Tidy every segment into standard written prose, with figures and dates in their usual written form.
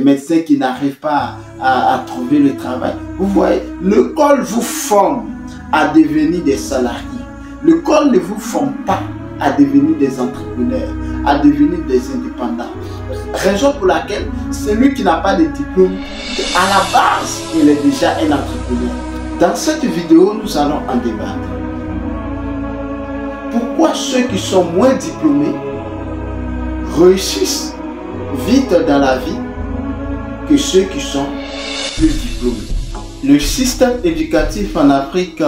médecins qui n'arrivent pas à trouver le travail. Vous voyez, l'école vous forme à devenir des salariés. L'école ne vous forme pas à devenir des entrepreneurs, à devenir des indépendants. Raison pour laquelle celui qui n'a pas de diplôme, à la base, il est déjà un entrepreneur. Dans cette vidéo, nous allons en débattre. Pourquoi ceux qui sont moins diplômés réussissent vite dans la vie que ceux qui sont plus diplômés? Le système éducatif en Afrique,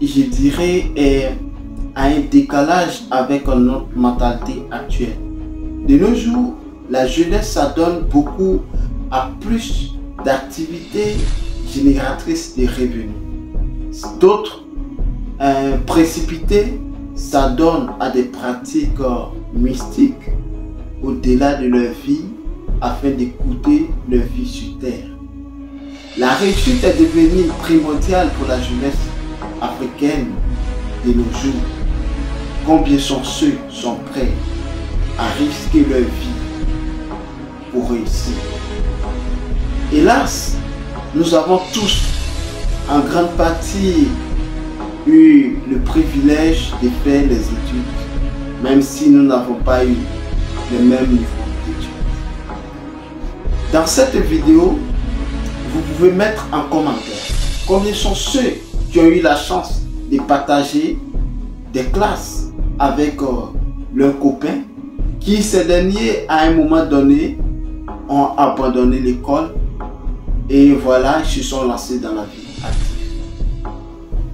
je dirais, a un décalage avec notre mentalité actuelle. De nos jours, la jeunesse s'adonne beaucoup à plus d'activités génératrices de revenus. D'autres, précipités, s'adonnent à des pratiques mystiques au-delà de leur vie afin d'écouter leur vie sur terre. La réussite est devenue primordiale pour la jeunesse africaine de nos jours. Combien sont ceux qui sont prêts à risquer leur vie pour réussir? Hélas, nous avons tous en grande partie eu le privilège de faire les études, même si nous n'avons pas eu le même niveau d'études. Dans cette vidéo, vous pouvez mettre en commentaire combien sont ceux qui ont eu la chance de partager des classes avec leurs copains qui, ces derniers, à un moment donné, ont abandonné l'école et voilà, ils se sont lancés dans la vie active.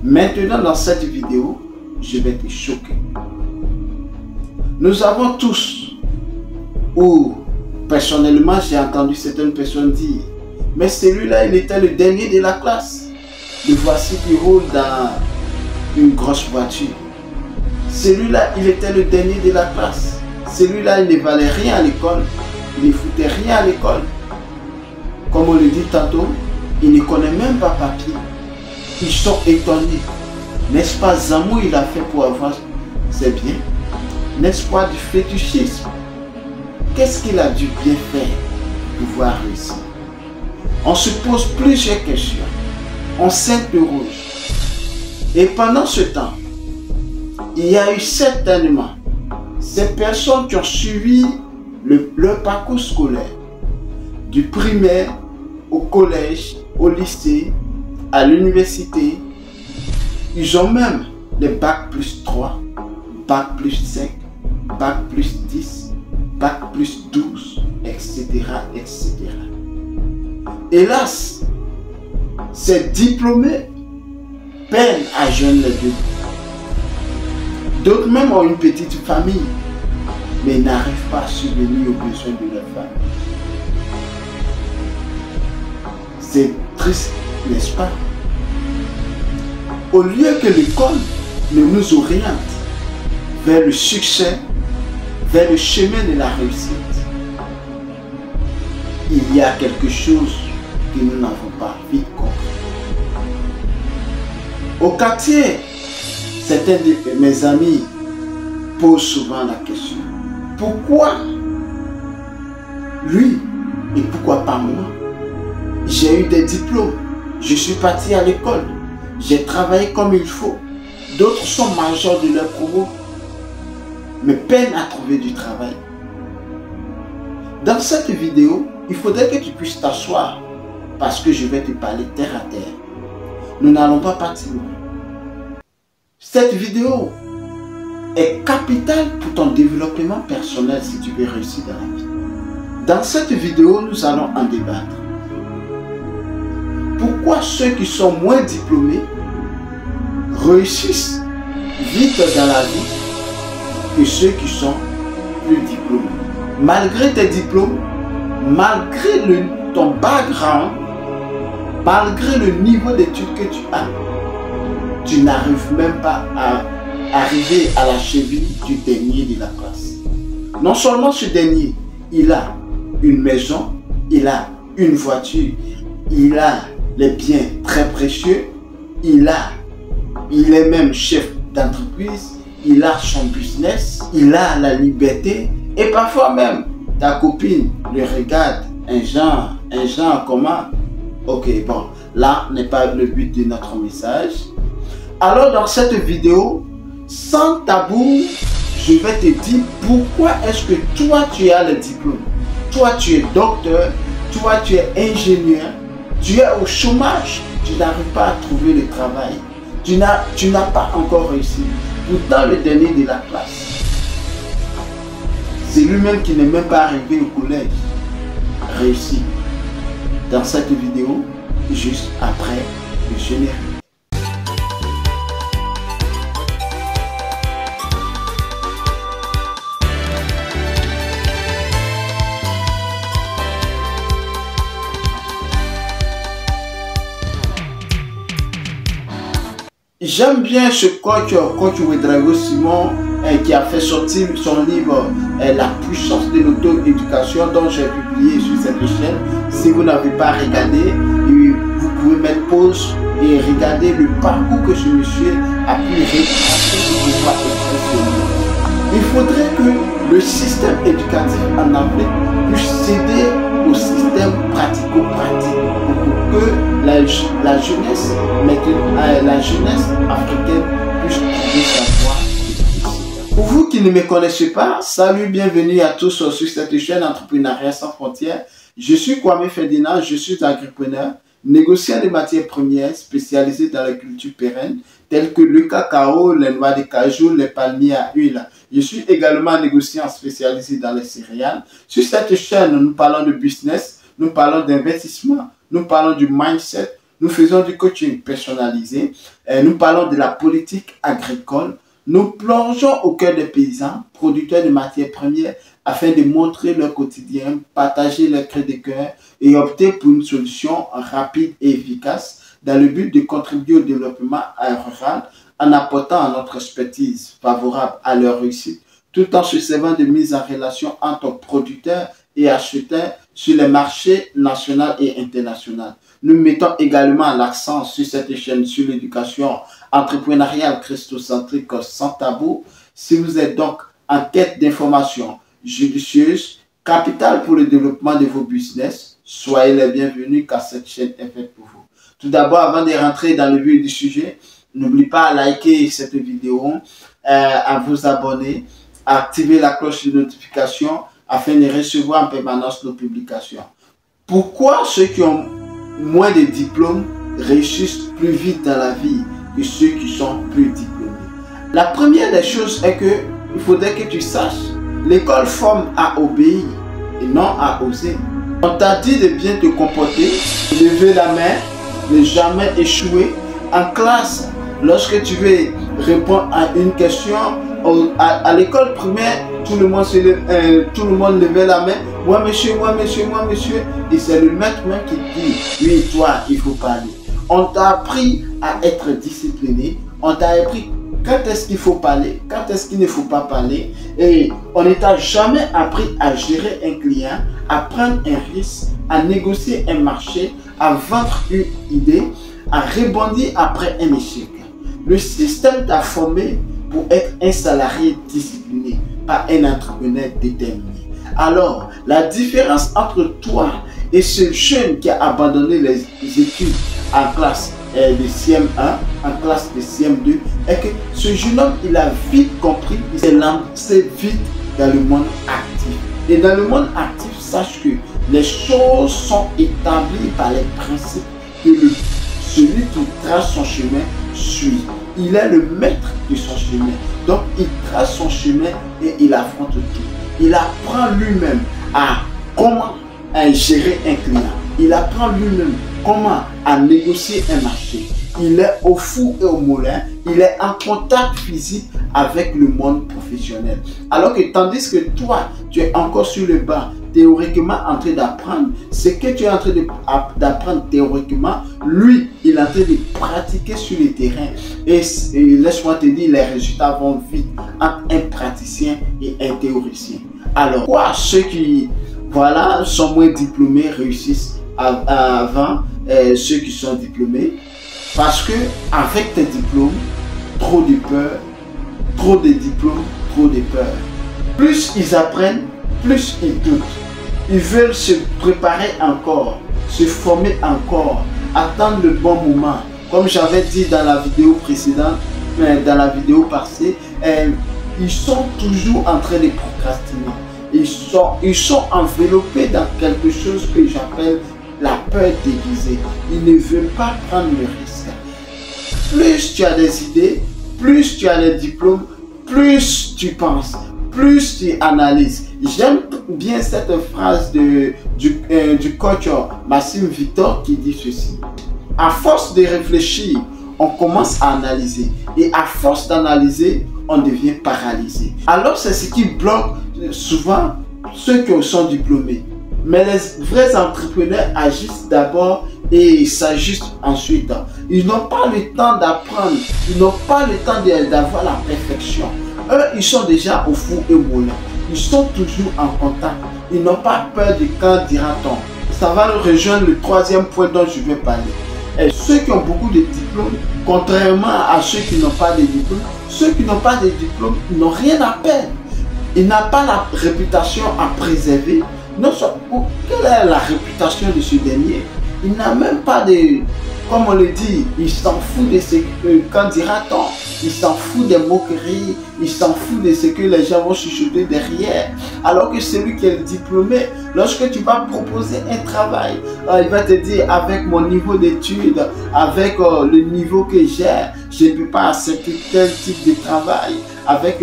Maintenant, dans cette vidéo, je vais te choquer. Nous avons tous, ou personnellement, j'ai entendu certaines personnes dire, mais celui-là, il était le dernier de la classe. Le voici qui roule dans une grosse voiture. Celui-là, il était le dernier de la classe. Celui-là, il ne valait rien à l'école. Il ne foutait rien à l'école. Comme on le dit tantôt, il ne connaît même pas papier. Ils sont étonnés. N'est-ce pas Zamou il a fait pour avoir ses biens? N'est-ce pas du fétichisme? Qu'est-ce qu'il a dû bien faire pour pouvoir réussir? On se pose plusieurs questions. On s'interroge. Et pendant ce temps, il y a eu certainement ces personnes qui ont suivi leur parcours scolaire, du primaire au collège, au lycée, à l'université. Ils ont même les bac plus 3, bac plus 5, bac plus 10, bac plus 12, etc. etc. Hélas, ces diplômés peinent à joindre les deux. D'autres même ont une petite famille, mais n'arrivent pas à subvenir aux besoins de leur famille. C'est triste, n'est-ce pas? Au lieu que l'école ne nous oriente vers le succès, vers le chemin de la réussite, il y a quelque chose que nous n'avons pas vite compris. Au quartier, certains de mes amis posent souvent la question: pourquoi lui et pourquoi pas moi? J'ai eu des diplômes, je suis parti à l'école, j'ai travaillé comme il faut. D'autres sont majors de leur promo, mais peinent à trouver du travail. Dans cette vidéo, il faudrait que tu puisses t'asseoir parce que je vais te parler terre à terre. Nous n'allons pas partir loin. Cette vidéo est capitale pour ton développement personnel si tu veux réussir dans la vie. Dans cette vidéo, nous allons en débattre. Pourquoi ceux qui sont moins diplômés réussissent vite dans la vie que ceux qui sont plus diplômés? Malgré tes diplômes, malgré ton background, malgré le niveau d'études que tu as, tu n'arrives même pas à arriver à la cheville du dernier de la classe. Non seulement ce dernier, il a une maison, il a une voiture, il a les biens très précieux, il est même chef d'entreprise, il a son business, il a la liberté et parfois même ta copine le regarde un genre commun. Ok, bon, là n'est pas le but de notre message. Alors dans cette vidéo, sans tabou, je vais te dire pourquoi est-ce que toi tu as le diplôme. Toi tu es docteur, toi tu es ingénieur, tu es au chômage, tu n'arrives pas à trouver le travail. Tu n'as pas encore réussi. Pourtant le dernier de la classe, c'est lui-même qui n'est même pas arrivé au collège, réussi. Dans cette vidéo, juste après le générique. J'aime bien ce coach Ouedraogo Simon qui a fait sortir son livre La puissance de l'auto-éducation dont j'ai publié sur cette chaîne. Si vous n'avez pas regardé, vous pouvez mettre pause et regarder le parcours que ce monsieur a pu retracer pour pouvoir écrire ce livre. Il faudrait que le système éducatif en Afrique puisse céder au système pratico-pratique pour que la jeunesse africaine puisse trouver sa voie. Pour vous qui ne me connaissez pas, salut, bienvenue à tous sur cette chaîne Entrepreneuriat sans frontières. Je suis Kwame Ferdinand, je suis agripreneur, négociant des matières premières spécialisées dans les cultures pérennes telles que le cacao, les noix de cajou, les palmiers à huile. Je suis également négociant spécialisé dans les céréales. Sur cette chaîne, nous parlons de business, nous parlons d'investissement, nous parlons du mindset, nous faisons du coaching personnalisé, nous parlons de la politique agricole. Nous plongeons au cœur des paysans, producteurs de matières premières, afin de montrer leur quotidien, partager leurs cris de cœur et opter pour une solution rapide et efficace dans le but de contribuer au développement rural en apportant notre expertise favorable à leur réussite, tout en se servant de mise en relation entre producteurs et acheteurs sur les marchés nationaux et internationaux. Nous mettons également l'accent sur cette chaîne sur l'éducation entrepreneuriale christocentrique sans tabou. Si vous êtes donc en quête d'informations judicieuses, capitales pour le développement de vos business, soyez les bienvenus car cette chaîne est faite pour vous. Tout d'abord, avant de rentrer dans le vif du sujet, n'oubliez pas à liker cette vidéo, à vous abonner, à activer la cloche de notification afin de recevoir en permanence nos publications. Pourquoi ceux qui ont moins de diplômes réussissent plus vite dans la vie que ceux qui sont plus diplômés? La première des choses est que il faudrait que tu saches, l'école forme à obéir et non à oser. On t'a dit de bien te comporter, lever la main, ne jamais échouer. En classe, lorsque tu veux répondre à une question, à l'école primaire, tout le monde levait la main. Moi monsieur, moi monsieur, moi monsieur. Et c'est le maître même qui dit, oui toi, il faut parler. On t'a appris à être discipliné. On t'a appris quand est-ce qu'il faut parler, quand est-ce qu'il ne faut pas parler. Et on ne t'a jamais appris à gérer un client, à prendre un risque, à négocier un marché, à vendre une idée, à rebondir après un échec. Le système t'a formé pour être un salarié discipliné, pas un entrepreneur déterminé. Alors, la différence entre toi et ce jeune qui a abandonné les études en classe de CM1, en classe de CM2, est que ce jeune homme, il a vite compris, il s'est lancé vite dans le monde actif. Et dans le monde actif, sache que les choses sont établies par les principes que celui qui trace son chemin suit. Il est le maître de son chemin. Donc, il trace son chemin et il affronte tout. Il apprend lui-même à comment gérer un client. Il apprend lui-même comment à négocier un marché. Il est au four et au moulin. Il est en contact physique avec le monde professionnel. Alors que tandis que toi, tu es encore sur le banc, théoriquement en train d'apprendre, ce que tu es en train d'apprendre théoriquement, lui, il est en train de pratiquer sur le terrain. Et laisse-moi te dire, les résultats vont vite entre un praticien et un théoricien. Alors, pourquoi ceux qui sont moins diplômés réussissent avant ceux qui sont diplômés? Parce que avec tes diplômes, trop de peur, trop de diplômes, trop de peur. Plus ils apprennent, plus ils doutent. Ils veulent se préparer encore, se former encore, attendre le bon moment. Comme j'avais dit dans la vidéo précédente, dans la vidéo passée, ils sont toujours en train de procrastiner. Ils sont enveloppés dans quelque chose que j'appelle la peur déguisée. Ils ne veulent pas prendre le risque. Plus tu as des idées, plus tu as des diplômes, plus tu penses, plus tu analyses. J'aime bien cette phrase du coach Maxime Victor qui dit ceci. À force de réfléchir, on commence à analyser. Et à force d'analyser, on devient paralysé. Alors c'est ce qui bloque souvent ceux qui sont diplômés. Mais les vrais entrepreneurs agissent d'abord et s'ajustent ensuite. Ils n'ont pas le temps d'apprendre. Ils n'ont pas le temps d'avoir la perfection. Eux, ils sont déjà au four et moulin. Ils sont toujours en contact. Ils n'ont pas peur de quand dira-t-on. Ça va rejoindre le troisième point dont je vais parler. Et ceux qui ont beaucoup de diplômes, contrairement à ceux qui n'ont pas de diplômes, ceux qui n'ont pas de diplômes n'ont rien à perdre. Ils n'ont pas la réputation à préserver. Non seulement, quelle est la réputation de ce dernier? Il n'a même pas de, comme on le dit, il s'en fout de ce que, quand dira-t-on, il s'en fout des moqueries, il s'en fout de ce que les gens vont chuchoter derrière. Alors que celui qui est diplômé, lorsque tu vas proposer un travail, il va te dire avec mon niveau d'études, avec le niveau que j'ai, je ne peux pas accepter tel type de travail. Avec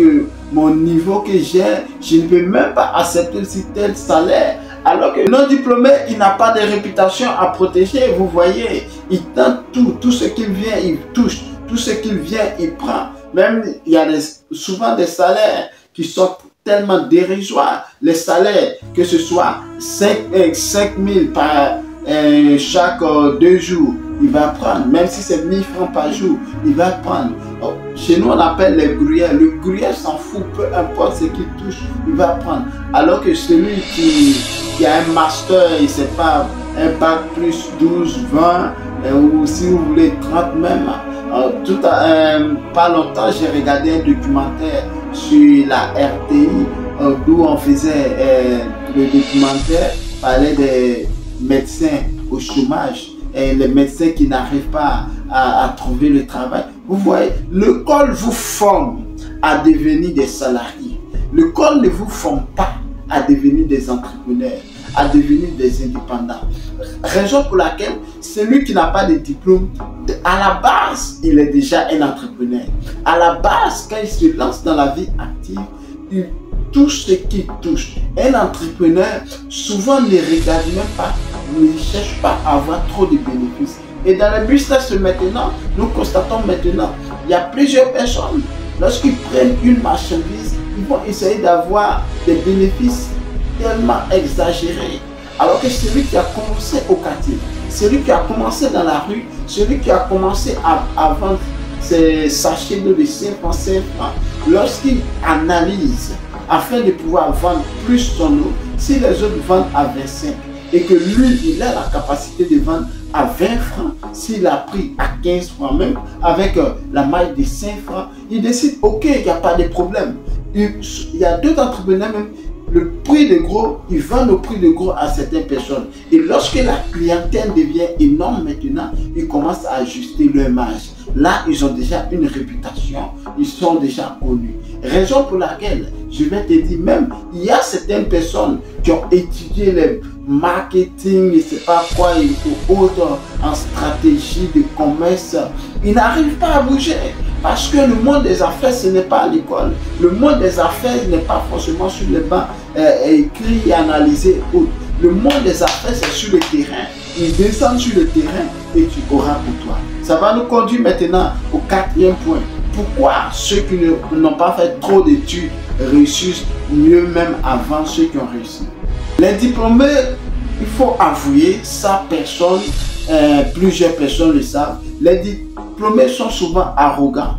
mon niveau que j'ai, je ne peux même pas accepter tel salaire. Alors que le non diplômé, il n'a pas de réputation à protéger. Vous voyez, il tente tout ce qu'il vient, il touche. Tout ce qu'il vient, il prend. Même, il y a souvent des salaires qui sont tellement dérisoires. Les salaires, que ce soit 5 000 par chaque 2 jours, il va prendre. Même si c'est 1000 francs par jour, il va prendre. Chez nous, on appelle les gruyères. Le gruyère s'en fout, peu importe ce qu'il touche, il va prendre. Alors que celui qui a un master, il ne sait pas, un bac plus 12, 20, ou si vous voulez 30 même. Pas longtemps, j'ai regardé un documentaire sur la RTI, d'où on faisait le documentaire, parlait des médecins au chômage et les médecins qui n'arrivent pas à trouver le travail. Vous voyez, l'école vous forme à devenir des salariés. L'école ne vous forme pas à devenir des entrepreneurs, à devenir des indépendants. Raison pour laquelle celui qui n'a pas de diplôme, à la base, il est déjà un entrepreneur. À la base, quand il se lance dans la vie active, il touche ce qu'il touche. Un entrepreneur, souvent, ne regarde même pas, ne cherche pas à avoir trop de bénéfices. Et dans le business maintenant, nous constatons maintenant, il y a plusieurs personnes, lorsqu'ils prennent une marchandise, ils vont essayer d'avoir des bénéfices tellement exagérés. Alors que celui qui a commencé au quartier, celui qui a commencé dans la rue, celui qui a commencé à vendre ses sachets d'eau de 5 francs, lorsqu'il analyse afin de pouvoir vendre plus son eau, si les autres vendent à 25 et que lui, il a la capacité de vendre à 20 francs, s'il a pris à 15 francs même, avec la maille de 5 francs, il décide, ok, il n'y a pas de problème. Il y a d'autres entrepreneurs même, le prix de gros, ils vendent au prix de gros à certaines personnes. Et lorsque la clientèle devient énorme maintenant, ils commencent à ajuster leur marge. Là, ils ont déjà une réputation, ils sont déjà connus. Raison pour laquelle, je vais te dire même, il y a certaines personnes qui ont étudié le marketing, je ne sais pas quoi, et autres en stratégie de commerce. Ils n'arrivent pas à bouger. Parce que le monde des affaires, ce n'est pas à l'école. Le monde des affaires n'est pas forcément sur les bancs écrit et analysé. Le monde des affaires, c'est sur le terrain. Ils descendent sur le terrain et tu auras pour toi. Ça va nous conduire maintenant au 4e point. Pourquoi ceux qui n'ont pas fait trop d'études réussissent mieux même avant ceux qui ont réussi? Les diplômés, il faut avouer, ça personne, plusieurs personnes le savent, les diplômés sont souvent arrogants.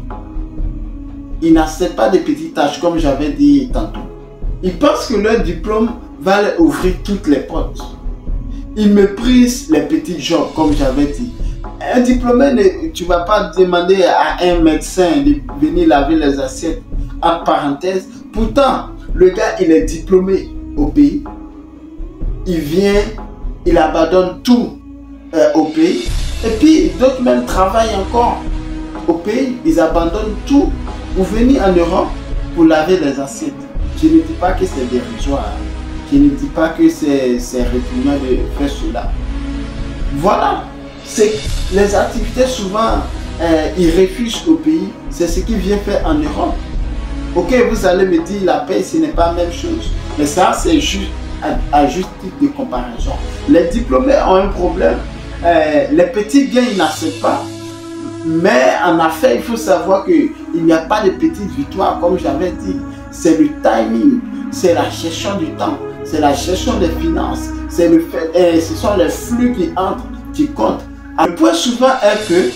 Ils n'acceptent pas des petites tâches comme j'avais dit tantôt. Ils pensent que leur diplôme va leur ouvrir toutes les portes. Ils méprisent les petits jobs comme j'avais dit. Un diplômé, tu ne vas pas demander à un médecin de venir laver les assiettes, en parenthèse. Pourtant, le gars, il est diplômé au pays. il vient, il abandonne tout au pays. Et puis d'autres même travaillent encore au pays, ils abandonnent tout pour venir en Europe pour laver les assiettes. Je ne dis pas que c'est dérisoire, je ne dis pas que c'est répugnant de faire cela. Voilà, c'est les activités souvent, ils refusent au pays, c'est ce qu'ils viennent faire en Europe. Ok, vous allez me dire la paix, ce n'est pas la même chose, mais ça c'est juste à juste titre de comparaison. Les diplômés ont un problème, les petits gains ils n'acceptent pas, mais en affaires il faut savoir qu'il n'y a pas de petites victoires comme j'avais dit. C'est le timing, c'est la gestion du temps, c'est la gestion des finances, c'est le fait, ce sont les flux qui entrent, qui comptent. Le point souvent est que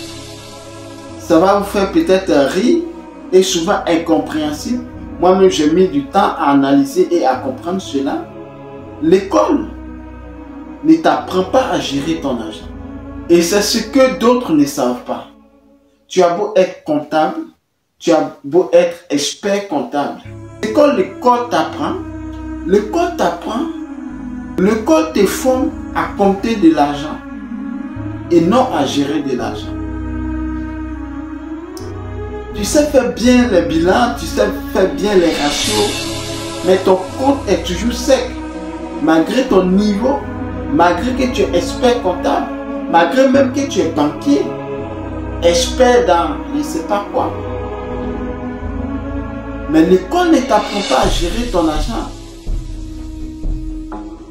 ça va vous faire peut-être rire et souvent incompréhensible. Moi-même, j'ai mis du temps à analyser et à comprendre cela. L'école ne t'apprend pas à gérer ton argent. Et c'est ce que d'autres ne savent pas. Tu as beau être comptable, tu as beau être expert comptable. L'école t'apprend, l'école te forme à compter de l'argent et non à gérer de l'argent. Tu sais faire bien les bilans, tu sais faire bien les ratios, mais ton compte est toujours sec. Malgré ton niveau, malgré que tu es expert comptable, malgré même que tu es banquier, expert dans je ne sais pas quoi. Mais l'école ne t'apprend pas à gérer ton argent.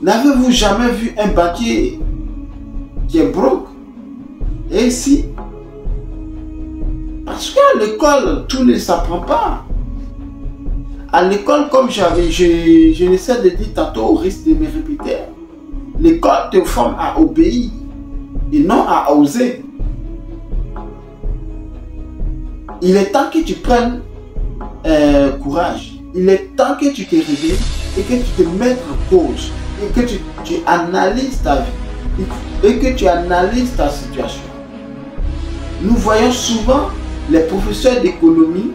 N'avez-vous jamais vu un banquier qui est broke? Et si? Parce qu'à l'école, tout ne s'apprend pas. À l'école, comme je n'essaie de dire tantôt au risque de me répéter, l'école te forme à obéir et non à oser. Il est temps que tu prennes courage. Il est temps que tu te réveilles et que tu te mettes en cause et que tu analyses ta vie et que tu analyses ta situation. Nous voyons souvent les professeurs d'économie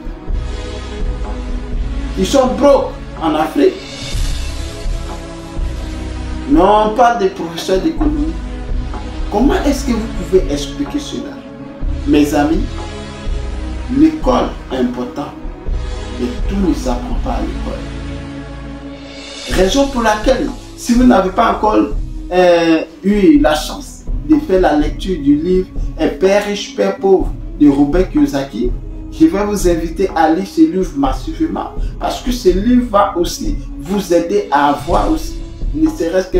qui sont broke en Afrique. Non, on parle des professeurs d'économie. Comment est-ce que vous pouvez expliquer cela? Mes amis, l'école est importante, mais tout ne s'apprend pas à l'école. Raison pour laquelle, si vous n'avez pas encore eu la chance de faire la lecture du livre « Père riche, Père pauvre » de Robert Kiyosaki, je vais vous inviter à lire ce livre massivement parce que ce livre va aussi vous aider à avoir aussi, ne serait-ce que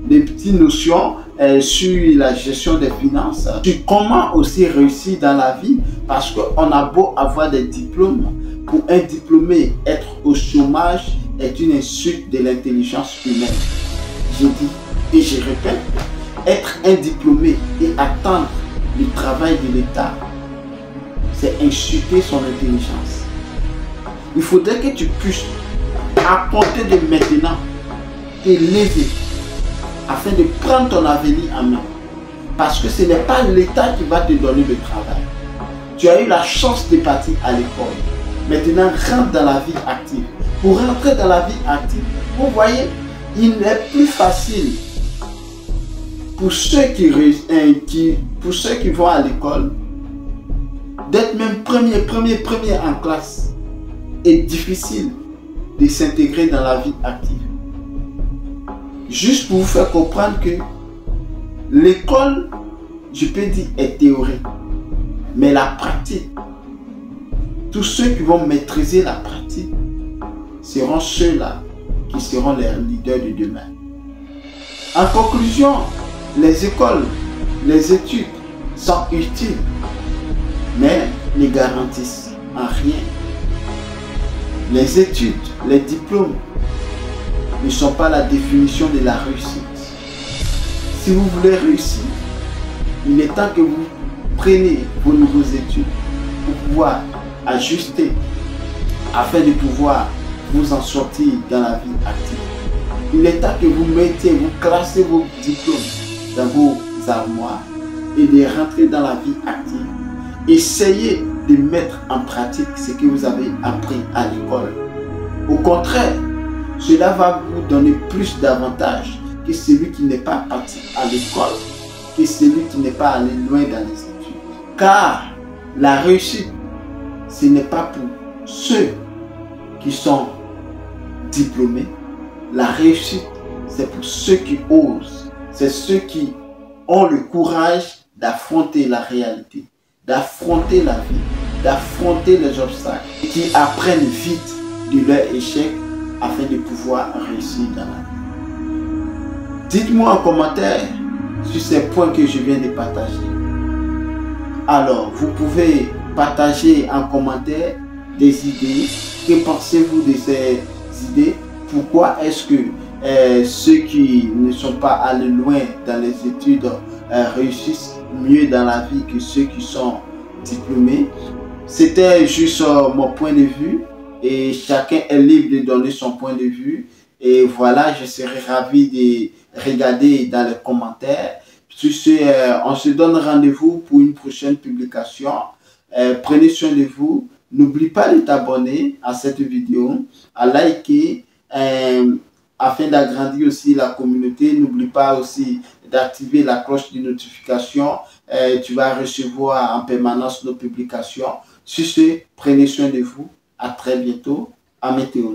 des petites notions sur la gestion des finances, sur comment aussi réussir dans la vie, parce qu'on a beau avoir des diplômes, pour un diplômé, être au chômage est une insulte de l'intelligence humaine. Je dis et je répète, être un diplômé et attendre le travail de l'État, c'est insulter son intelligence. Il faudrait que tu puisses, à compter de maintenant, te lever afin de prendre ton avenir en main. Parce que ce n'est pas l'État qui va te donner le travail. Tu as eu la chance de partir à l'école. Maintenant, rentre dans la vie active. Pour rentrer dans la vie active, vous voyez, il est plus facile pour ceux qui vont à l'école d'être même premier en classe. Et difficile de s'intégrer dans la vie active. Juste pour vous faire comprendre que l'école, je peux dire, est théorique. Mais la pratique, tous ceux qui vont maîtriser la pratique seront ceux-là qui seront les leaders de demain. En conclusion, les écoles, les études sont utiles, mais ne garantissent en rien. Les études, les diplômes ne sont pas la définition de la réussite. Si vous voulez réussir, il est temps que vous preniez vos nouvelles études pour pouvoir ajuster afin de pouvoir vous en sortir dans la vie active. Il est temps que vous mettiez, vous classez vos diplômes dans vos armoires et de rentrer dans la vie active. Essayez de mettre en pratique ce que vous avez appris à l'école. Au contraire, cela va vous donner plus d'avantages que celui qui n'est pas parti à l'école, que celui qui n'est pas allé loin dans les études. Car la réussite, ce n'est pas pour ceux qui sont diplômés. La réussite, c'est pour ceux qui osent. C'est ceux qui ont le courage d'affronter la réalité, d'affronter la vie, d'affronter les obstacles et qui apprennent vite de leur échec afin de pouvoir réussir dans la vie. Dites-moi en commentaire sur ces points que je viens de partager. Alors, vous pouvez partager en commentaire des idées. Que pensez-vous de ces idées? Pourquoi est-ce que ceux qui ne sont pas allés loin dans les études réussissent mieux dans la vie que ceux qui sont diplômés? C'était juste mon point de vue et chacun est libre de donner son point de vue. Et voilà, je serai ravi de regarder dans les commentaires. Sur ce, on se donne rendez-vous pour une prochaine publication. Prenez soin de vous. N'oublie pas de t'abonner à cette vidéo, à liker, afin d'agrandir aussi la communauté. N'oublie pas aussi d'activer la cloche de notification. Tu vas recevoir en permanence nos publications. Sur ce, prenez soin de vous. À très bientôt. À Météo.